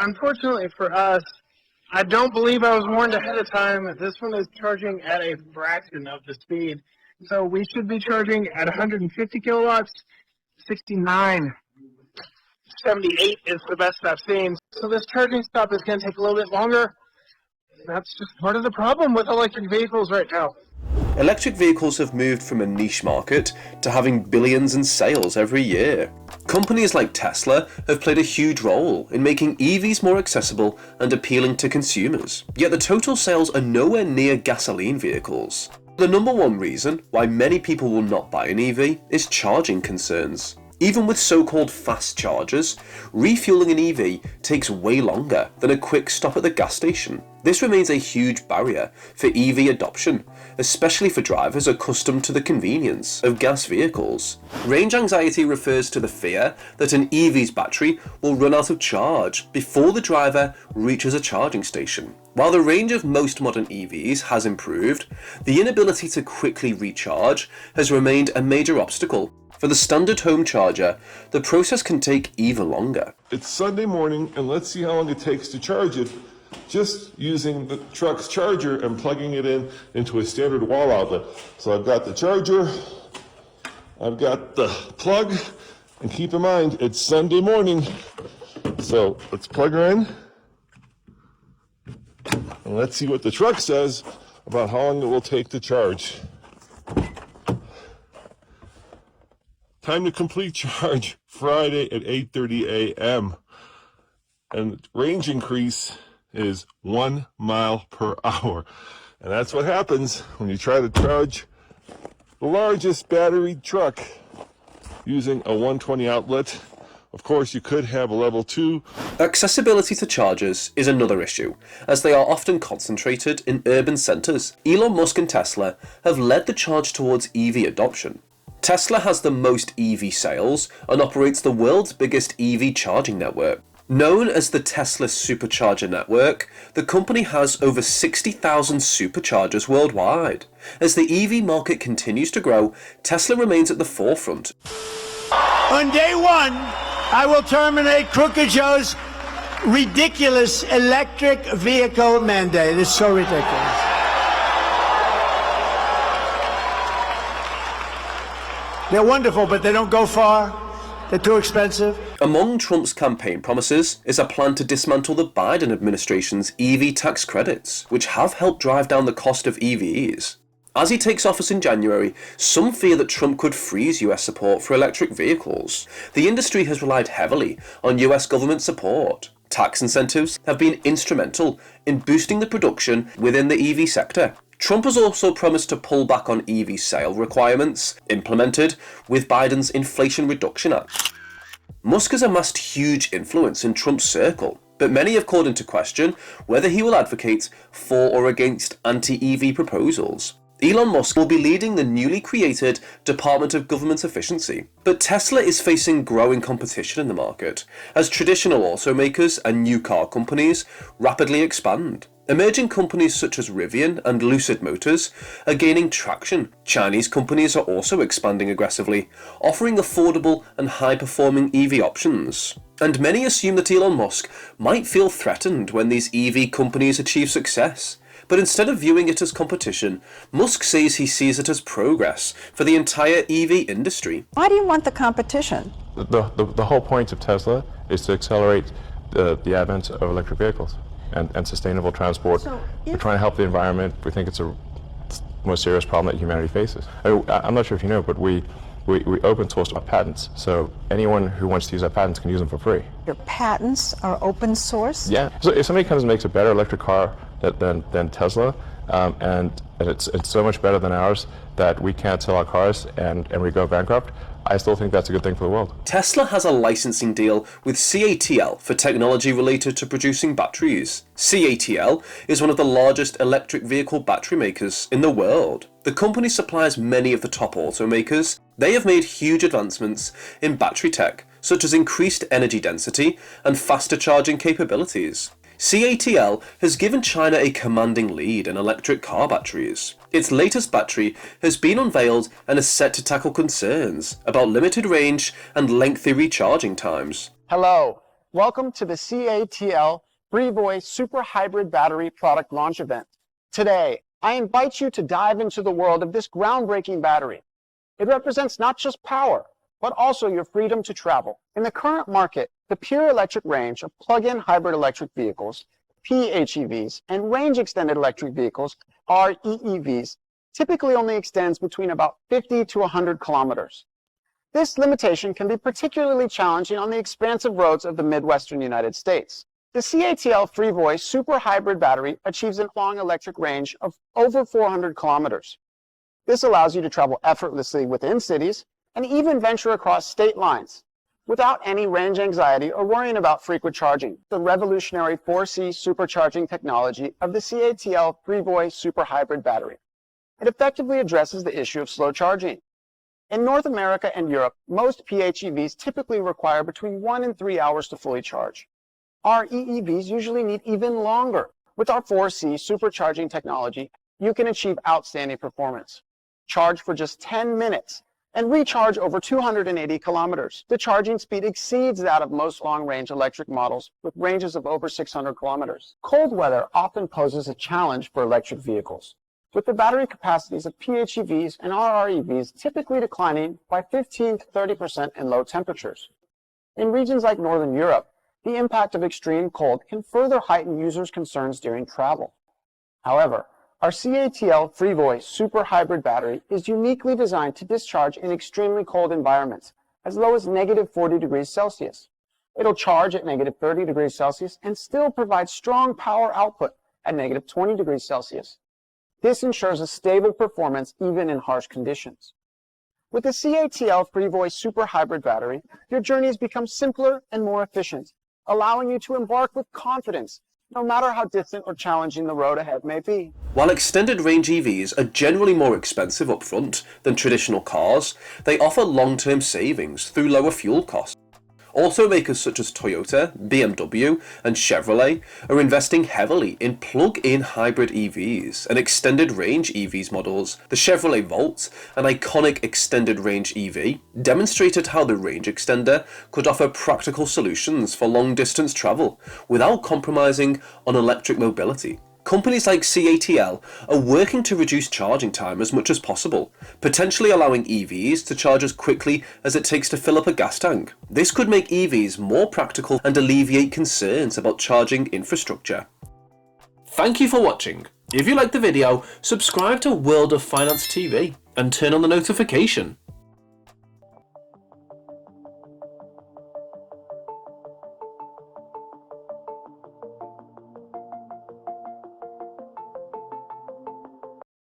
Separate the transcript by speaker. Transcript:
Speaker 1: unfortunately for us, I don't believe I was warned ahead of time. This one is charging at a fraction of the speed. So we should be charging at 150 kilowatts. 69.78 is the best I've seen. So this charging stop is going to take a little bit longer. That's just part of the problem with electric vehicles right now.
Speaker 2: Electric vehicles have moved from a niche market to having billions in sales every year. Companies like Tesla have played a huge role in making EVs more accessible and appealing to consumers. Yet the total sales are nowhere near gasoline vehicles. The number one reason why many people will not buy an EV is charging concerns. Even with so-called fast chargers, refueling an EV takes way longer than a quick stop at the gas station. This remains a huge barrier for EV adoption, especially for drivers accustomed to the convenience of gas vehicles. Range anxiety refers to the fear that an EV's battery will run out of charge before the driver reaches a charging station. While the range of most modern EVs has improved, the inability to quickly recharge has remained a major obstacle. For the standard home charger, the process can take even longer.
Speaker 3: It's Sunday morning, and let's see how long it takes to charge it just using the truck's charger and plugging it into a standard wall outlet. So I've got the charger, I've got the plug, and keep in mind, it's Sunday morning. So let's plug her in, and let's see what the truck says about how long it will take to charge. Time to complete charge Friday at 8:30 a.m. And range increase is 1 mile per hour. And that's what happens when you try to charge the largest battery truck using a 120 outlet. Of course, you could have a level 2.
Speaker 2: Accessibility to chargers is another issue, as they are often concentrated in urban centres. Elon Musk and Tesla have led the charge towards EV adoption. Tesla has the most EV sales and operates the world's biggest EV charging network. Known as the Tesla Supercharger Network, the company has over 60,000 superchargers worldwide. As the EV market continues to grow, Tesla remains at the forefront.
Speaker 4: On day one, I will terminate Crooked Joe's ridiculous electric vehicle mandate. It's so ridiculous. They're wonderful, but they don't go far. They're too expensive.
Speaker 2: Among Trump's campaign promises is a plan to dismantle the Biden administration's EV tax credits, which have helped drive down the cost of EVs. As he takes office in January, some fear that Trump could freeze US support for electric vehicles. The industry has relied heavily on US government support. Tax incentives have been instrumental in boosting the production within the EV sector. Trump has also promised to pull back on EV sale requirements, implemented with Biden's Inflation Reduction Act. Musk has amassed huge influence in Trump's circle, but many have called into question whether he will advocate for or against anti-EV proposals. Elon Musk will be leading the newly created Department of Government Efficiency, but Tesla is facing growing competition in the market as traditional automakers and new car companies rapidly expand. Emerging companies such as Rivian and Lucid Motors are gaining traction. Chinese companies are also expanding aggressively, offering affordable and high-performing EV options. And many assume that Elon Musk might feel threatened when these EV companies achieve success. But instead of viewing it as competition, Musk says he sees it as progress for the entire EV industry.
Speaker 5: Why do you want the competition?
Speaker 6: The whole point of Tesla is to accelerate the advent of electric vehicles and sustainable transport. We're trying to help the environment. We think it's the most serious problem that humanity faces. I'm not sure if you know, but we open source our patents, so anyone who wants to use our patents can use them for free.
Speaker 5: Your patents are open source?
Speaker 6: Yeah. So if somebody comes and makes a better electric car than Tesla, and it's so much better than ours that we can't sell our cars and we go bankrupt, I still think that's a good thing for the world.
Speaker 2: Tesla has a licensing deal with CATL for technology related to producing batteries. CATL is one of the largest electric vehicle battery makers in the world. The company supplies many of the top automakers. They have made huge advancements in battery tech, such as increased energy density and faster charging capabilities. CATL has given China a commanding lead in electric car batteries. Its latest battery has been unveiled and is set to tackle concerns about limited range and lengthy recharging times.
Speaker 7: Hello, Welcome to the CATL Free Voice Super Hybrid Battery Product Launch Event. Today, I invite you to dive into the world of this groundbreaking battery. It represents not just power, but also your freedom to travel. In the current market, the pure electric range of plug-in hybrid electric vehicles, PHEVs, and range-extended electric vehicles, REEVs, typically only extends between about 50 to 100 kilometers. This limitation can be particularly challenging on the expansive roads of the Midwestern United States. The CATL Free Voice Super Hybrid Battery achieves a long electric range of over 400 kilometers. This allows you to travel effortlessly within cities and even venture across state lines without any range anxiety or worrying about frequent charging. The revolutionary 4C supercharging technology of the CATL Free Voice Super Hybrid Battery. It effectively addresses the issue of slow charging. In North America and Europe, most PHEVs typically require between 1 and 3 hours to fully charge. Our EEVs usually need even longer. With our 4C supercharging technology, you can achieve outstanding performance. Charge for just 10 minutes and recharge over 280 kilometers. The charging speed exceeds that of most long-range electric models with ranges of over 600 kilometers. Cold weather often poses a challenge for electric vehicles, with the battery capacities of PHEVs and RREVs typically declining by 15 to 30% in low temperatures. In regions like Northern Europe, the impact of extreme cold can further heighten users' concerns during travel. However, our CATL Free Voice Super Hybrid Battery is uniquely designed to discharge in extremely cold environments, as low as negative 40 degrees Celsius. It'll charge at negative 30 degrees Celsius and still provide strong power output at negative 20 degrees Celsius. This ensures a stable performance even in harsh conditions. With the CATL Free Voice Super Hybrid Battery, your journeys become simpler and more efficient, allowing you to embark with confidence, no matter how distant or challenging the road ahead may be.
Speaker 2: While extended range EVs are generally more expensive upfront than traditional cars, they offer long-term savings through lower fuel costs. Automakers such as Toyota, BMW, and Chevrolet are investing heavily in plug-in hybrid EVs and extended range EVs models. The Chevrolet Volt, an iconic extended range EV, demonstrated how the range extender could offer practical solutions for long-distance travel without compromising on electric mobility. Companies like CATL are working to reduce charging time as much as possible, potentially allowing EVs to charge as quickly as it takes to fill up a gas tank. This could make EVs more practical and alleviate concerns about charging infrastructure. Thank you for watching. If you liked the video, subscribe to World of Finance TV and turn on the notification.